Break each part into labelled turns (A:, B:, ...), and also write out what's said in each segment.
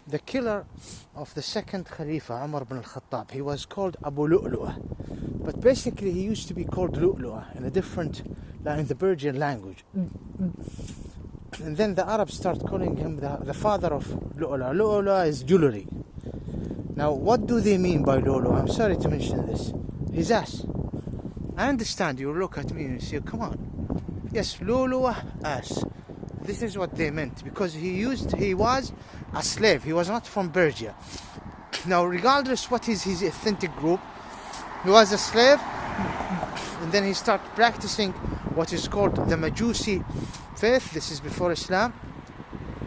A: the killer of the second Khalifa, Omar ibn Khatab, he was called Abu Lolaah. But basically he used to be called Lolaah in a different, in the Persian language. And then the Arabs start calling him the father of Lolaah. Lolaah is jewelry. Now what do they mean by Lolaah? I'm sorry to mention this. His ass. I understand, you look at me and you say, come on. Yes, Lolaah, ass. This is what they meant, because he was a slave. He was not from Persia. Now, regardless what is his authentic group, he was a slave, and then he started practicing what is called the majoose faith. This is before Islam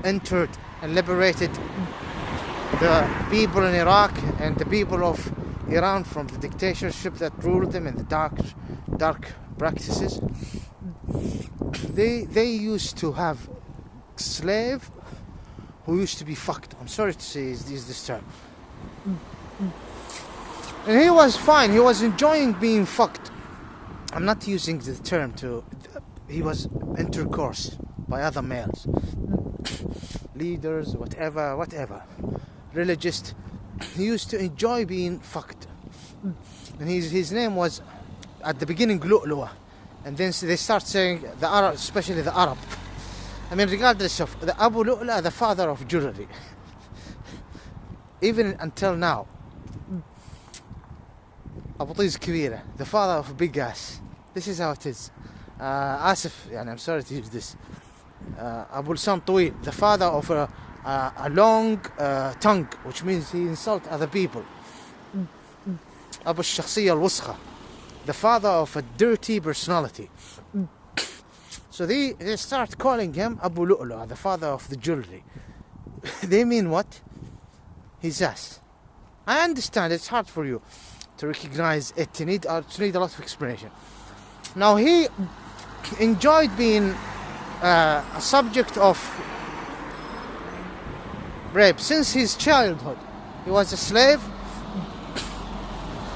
A: entered and liberated the people in Iraq and the people of Iran from the dictatorship that ruled them and the dark practices. They used to have slave who used to be fucked. I'm sorry to say is this term. And he was fine. He was enjoying being fucked. I'm not using the term to... He was intercourse by other males. Leaders, whatever. Religious. He used to enjoy being fucked. And his name was, at the beginning, Lolaah. And then they start saying, the Arab, especially the Arab. I mean, regardless of the Abu Lolaah, the father of jewelry. Even until now. Abu Tiz Kabira, the father of big ass. This is how it is. Asif, I'm sorry to use this. Abu Lisan Tawil, the father of a long tongue, which means he insults other people. Abu Shakhsiyya al-Wusqa, the father of a dirty personality. So they start calling him Abu Lolaah, the father of the jewelry. They mean what? His ass. I understand it's hard for you to recognize it. You need a lot of explanation. Now he enjoyed being a subject of rape since his childhood. He was a slave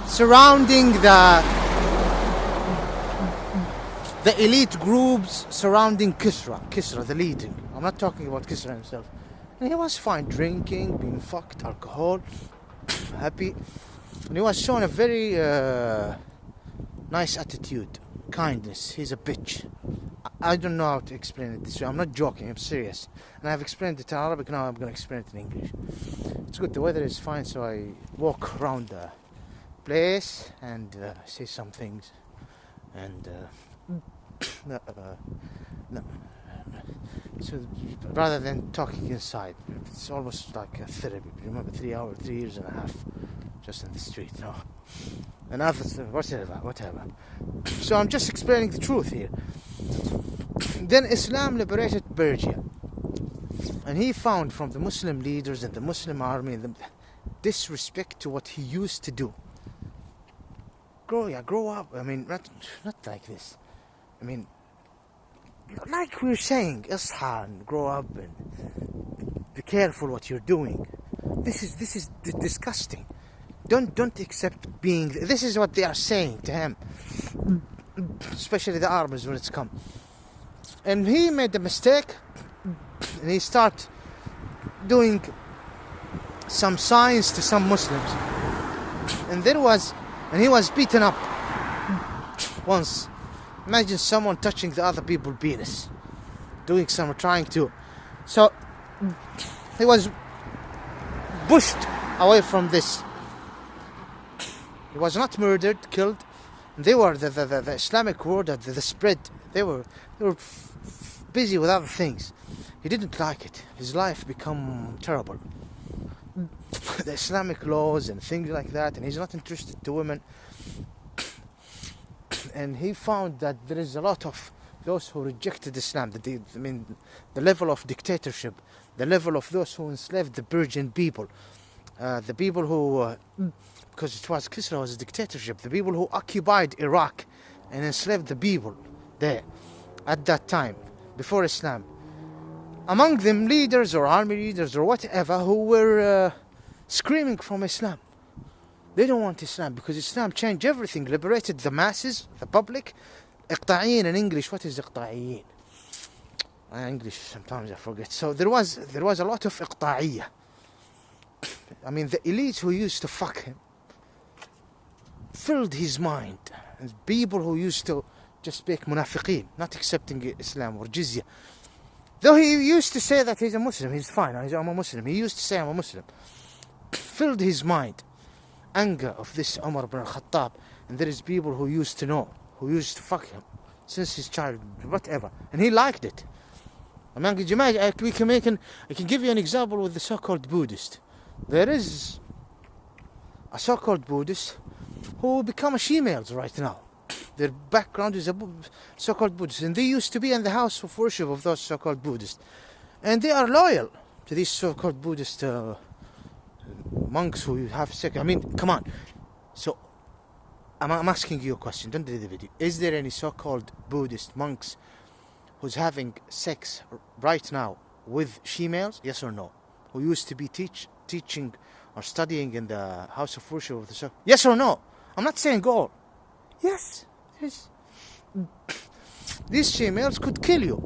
A: surrounding the elite groups surrounding Kisra, the leading. I'm not talking about Kisra himself. And he was fine, drinking, being fucked, alcohol, happy. And he was showing a very nice attitude, kindness. He's a bitch. I don't know how to explain it this way. I'm not joking, I'm serious. And I've explained it in Arabic, now I'm going to explain it in English. It's good, the weather is fine, so I walk around the place and say some things. And no. So rather than talking inside, it's almost like a therapy. Remember, 3 years and a half just in the street, no. And others, whatever. So I'm just explaining the truth here. Then Islam liberated Persia, and he found from the Muslim leaders and the Muslim army the disrespect to what he used to do. Grow up. I mean, not like this. I mean, like we're saying, isha and grow up and be careful what you're doing. This is disgusting. Don't accept being. This is what they are saying to him, especially the Arabs when it's come. And he made a mistake, and he started doing some signs to some Muslims, and he was beaten up once. Imagine someone touching the other people's penis, trying to. So he was pushed away from this. He was not murdered, killed. They were the Islamic world, the spread. They were busy with other things. He didn't like it. His life become terrible. The Islamic laws and things like that, and he's not interested to women. And he found that there is a lot of those who rejected Islam. The level of dictatorship, the level of those who enslaved the Persian people, the people who, because Kisra was a dictatorship, the people who occupied Iraq and enslaved the people there at that time, before Islam. Among them leaders or army leaders or whatever who were screaming from Islam. They don't want Islam because Islam changed everything, liberated the masses, the public. Iqta'iyyin in English, what is Iqta'iyyin? English, sometimes I forget. So there was a lot of Iqta'iyya. I mean, the elite who used to fuck him filled his mind. And people who used to just speak munafiqeen, not accepting Islam or jizya. Though he used to say that he's a Muslim, he's fine, I'm a Muslim. He used to say I'm a Muslim. Filled his mind. Anger of this Omar ibn Khatab. And there is people who used to know, who used to fuck him since his childhood, whatever. And he liked it. I mean, I can give you an example with the so-called Buddhist. There is a so-called Buddhist who become she-males right now. Their background is a so-called Buddhist, and they used to be in the house of worship of those so-called Buddhists, and they are loyal to these so-called Buddhist monks who have sex. I mean, come on. So I'm asking you a question. Don't do the video. Is there any so-called Buddhist monks who's having sex right now with she-males? Yes or no? Who used to be teaching or studying in the house of worship of the yes or no? I'm not saying all. Yes. These she-males could kill you.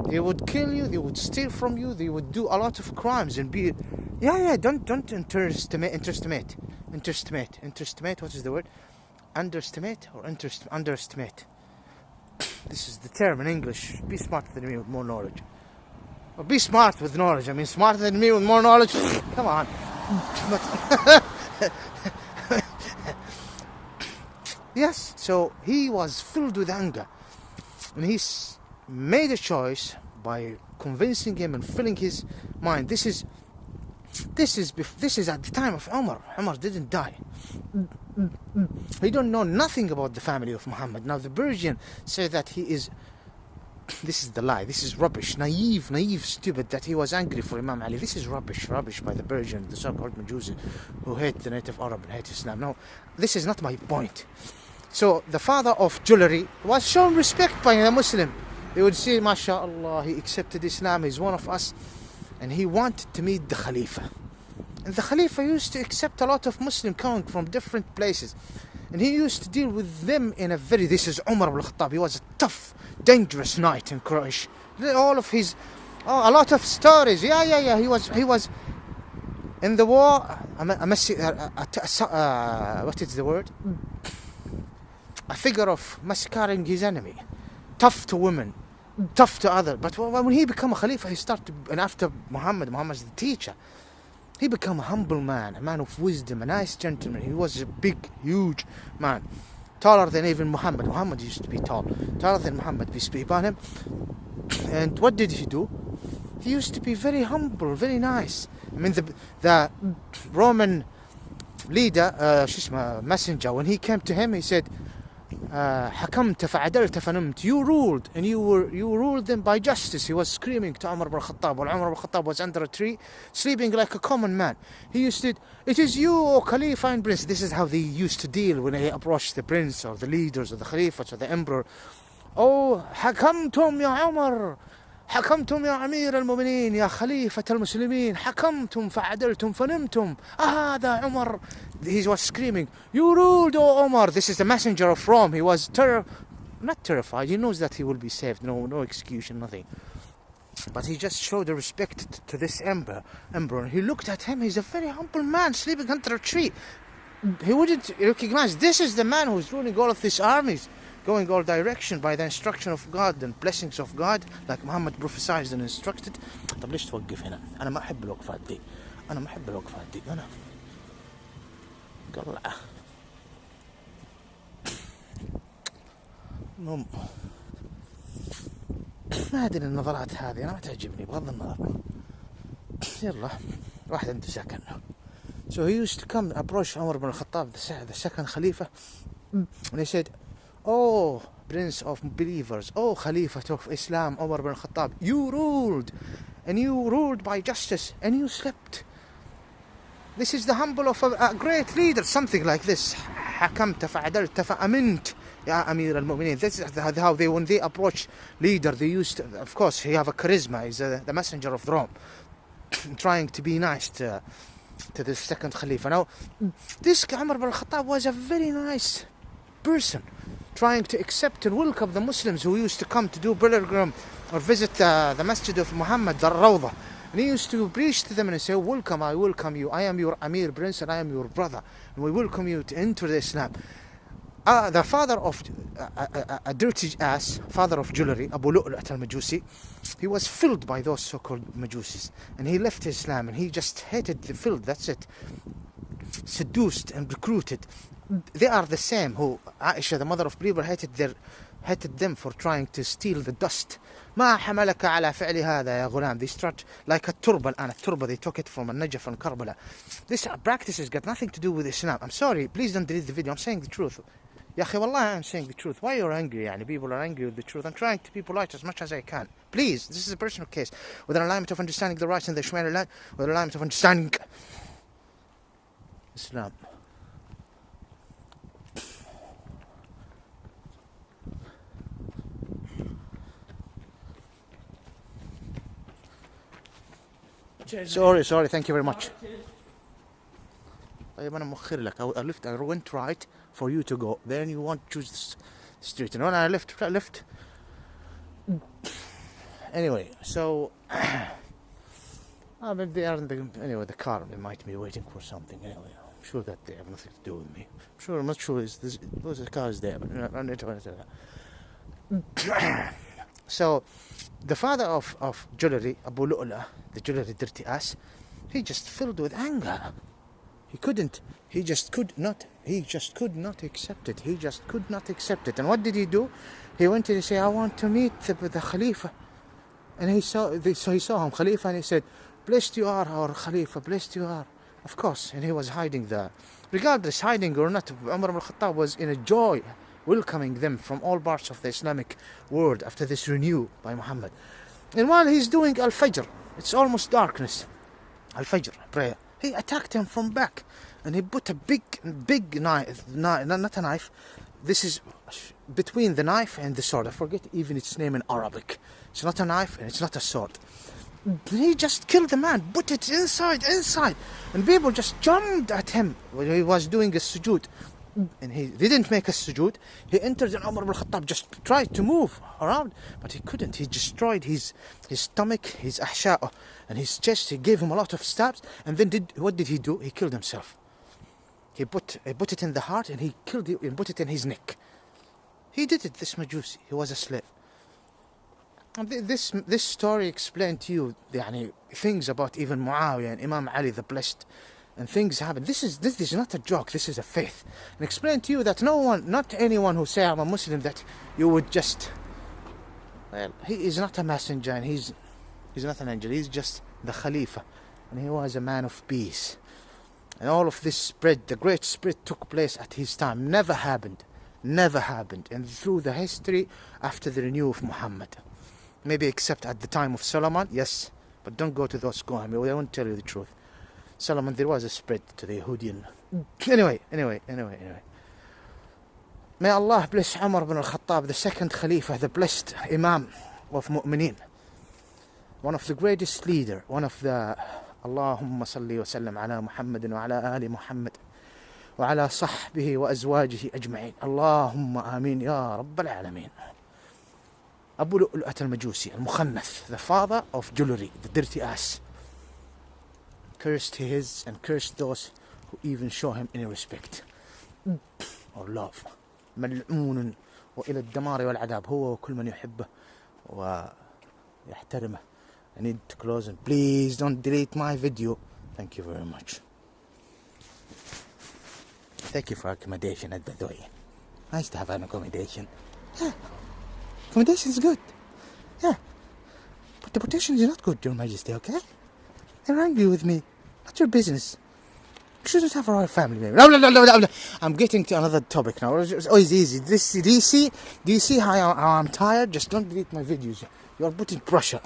A: They would kill you. They would steal from you. They would do a lot of crimes and be. Don't underestimate. What is the word? Underestimate or underestimate. This is the term in English. Be smarter than me with more knowledge. Or be smart with knowledge. I mean, smarter than me with more knowledge. Come on. Yes, so he was filled with anger, and he made a choice by convincing him and filling his mind. This is at the time of Omar. Omar didn't die. He don't know nothing about the family of Muhammad. Now the Persian say that he is. This is the lie. This is rubbish. Naive, stupid that he was angry for Imam Ali. This is rubbish by the Persian, the so-called majoose, who hate the native Arab and hate Islam. Now, this is not my point. So, the father of jewelry was shown respect by a Muslim. They would say, MashaAllah, he accepted Islam, he's one of us. And he wanted to meet the Khalifa. And the Khalifa used to accept a lot of Muslims coming from different places. And he used to deal with them in a very... This is Omar ibn Khattab. He was a tough, dangerous knight in Quraysh. All of his... a lot of stories. Yeah. He was in the war... what is the word? A figure of massacring his enemy. Tough to women. Tough to others. But when he became a Khalifa, he started... And after Muhammad's the teacher. He became a humble man, a man of wisdom, a nice gentleman. He was a big, huge man. Taller than even Muhammad. Muhammad used to be tall. Taller than Muhammad, peace be upon him. And what did he do? He used to be very humble, very nice. I mean, the Roman leader, messenger, when he came to him, he said, حكمت فعدلت فنمت. You ruled, and you ruled them by justice. He was screaming to Omar ibn Khattab. While Omar ibn Khattab was under a tree, sleeping like a common man. He used to, it is you, O Khalifa and Prince. This is how they used to deal when they approached the Prince or the leaders or the Khalifats or the Emperor. Oh, حكمتم يا عمر. حكمتم يا أمير المؤمنين يا خليفة المسلمين حكمتم فعدلتم فنمتم هذا عمر. He was screaming, you ruled, O Omar. This is the messenger of Rome. He was not terrified. He knows that he will be saved. No execution, nothing. But he just showed the respect to this emperor. He looked at him. He's a very humble man sleeping under a tree. He wouldn't recognize this is the man who's ruling all of these armies, going all direction by the instruction of God and blessings of God, like Muhammad prophesied and instructed. طب ليش توقف هنا؟ أنا ما أحب الوقفات دي. أنا قال لا. ما أدري النظرات هذه أنا ما تعجبني بغض النظر. يلا واحد عنده سكن. So he used to come approach Omar ibn Khattab, the second Khalifa, and he said, Oh, Prince of Believers, oh Khalifat of Islam, Omar ibn Khattab, you ruled, and you ruled by justice, and you slept. This is the humble of a great leader, something like this. حكمت فعدلت فأمنت يا أمير المؤمنين. This is how they, when they approach leader, they used to, of course, he have a charisma. He's the messenger of Rome, trying to be nice to the second Khalifa. Now, this Umar ibn Khattab was a very nice person, trying to accept and welcome the Muslims who used to come to do pilgrim or visit the Masjid of Muhammad, the Rawdah. And he used to preach to them and say, welcome, I welcome you. I am your Amir Prince and I am your brother. And we welcome you to enter the Islam. The father of a dirty ass, father of jewelry, Abu Lolaah al-Majusi, he was filled by those so-called Majusis. And he left Islam and he just hated the field, that's it. Seduced and recruited. They are the same who Aisha, the mother of believer, hated them for trying to steal the dust. ما حملك على فعل هذا يا غلام. They start like a turba الآن. Turba, they took it from Najaf and Karbala. This practice has got nothing to do with Islam. I'm sorry, please don't delete the video. I'm saying the truth. يا أخي والله I'm saying the truth. Why you're angry? يعني people are angry with the truth. I'm trying to be polite as much as I can. Please, this is a personal case. With an alignment of understanding the rights and the Shemari land, with an alignment of understanding Islam. Sorry, thank you very much. I went right for you to go. Then you want to choose the street. And when I left. Anyway, so they are in the car. They might be waiting for something. Anyway, I'm sure that they have nothing to do with me. I'm not sure the car is there. So, the father of jewelry, Abu Lolaah, the jewelry dirty ass, he just filled with anger. He just could not accept it. He just could not accept it. And what did he do? He went to say, I want to meet the Khalifa. And he saw him, Khalifa, and he said, blessed you are, our Khalifa, blessed you are. Of course, and he was hiding there. Regardless, hiding or not, Omar ibn Khatab was in a joy, welcoming them from all parts of the Islamic world after this renew by Muhammad. And while he's doing Al-Fajr, it's almost darkness, Al-Fajr prayer, he attacked him from back and he put a big knife, not a knife, this is between the knife and the sword. I forget even its name in Arabic. It's not a knife and it's not a sword. He just killed the man, put it inside, and people just jumped at him when he was doing a sujood. And he didn't make a sujood. He entered and Omar ibn Khattab just tried to move around, but he couldn't. He destroyed his stomach, his ahsha, and his chest. He gave him a lot of stabs, and then what did he do? He killed himself. He put it in the heart, and he killed it and put it in his neck. He did it, this Majusi. He was a slave. And this story explained to you things about even Muawiyah and Imam Ali the Blessed, and things happen. This is not a joke, this is a faith. And explain to you that not anyone who say I'm a Muslim, that you would just, well, he is not a messenger and he's not an angel, he's just the Khalifa. And he was a man of peace. And all of this spread, the great spread took place at his time. Never happened. And through the history after the renewal of Muhammad. Maybe except at the time of Solomon, yes. But don't go to those Goham, they won't tell you the truth. Solomon, there was a spread to the Yahudian. Anyway. May Allah bless Omar ibn al-Khattab, the second Khalifa, the blessed Imam of Mu'mineen. One of the greatest leader, one of the Allahumma salli wa sallam ala Muhammadin wa ala ali Muhammad wa ala sahbihi wa azwajihi ajma'in. Allahumma ameen ya Rabbal Alameen. Abu Lolaah al-Majusi, al-Mukhannath, the father of jewelry, the dirty ass, cursed his and cursed those who even show him any respect or love. ملعون وإلى الدمار والعذاب هو وكل من يحبه ويحترمه. I need to close and please don't delete my video. Thank you very much. Thank you for accommodation at the way. Nice to have an accommodation. Yeah. Accommodation is good. Yeah. But the protection is not good, Your Majesty, okay? They're angry with me. Not your business. You shouldn't have a royal family, maybe. No. I'm getting to another topic now. It's always easy. Do you see how I'm tired? Just don't delete my videos. You're putting pressure.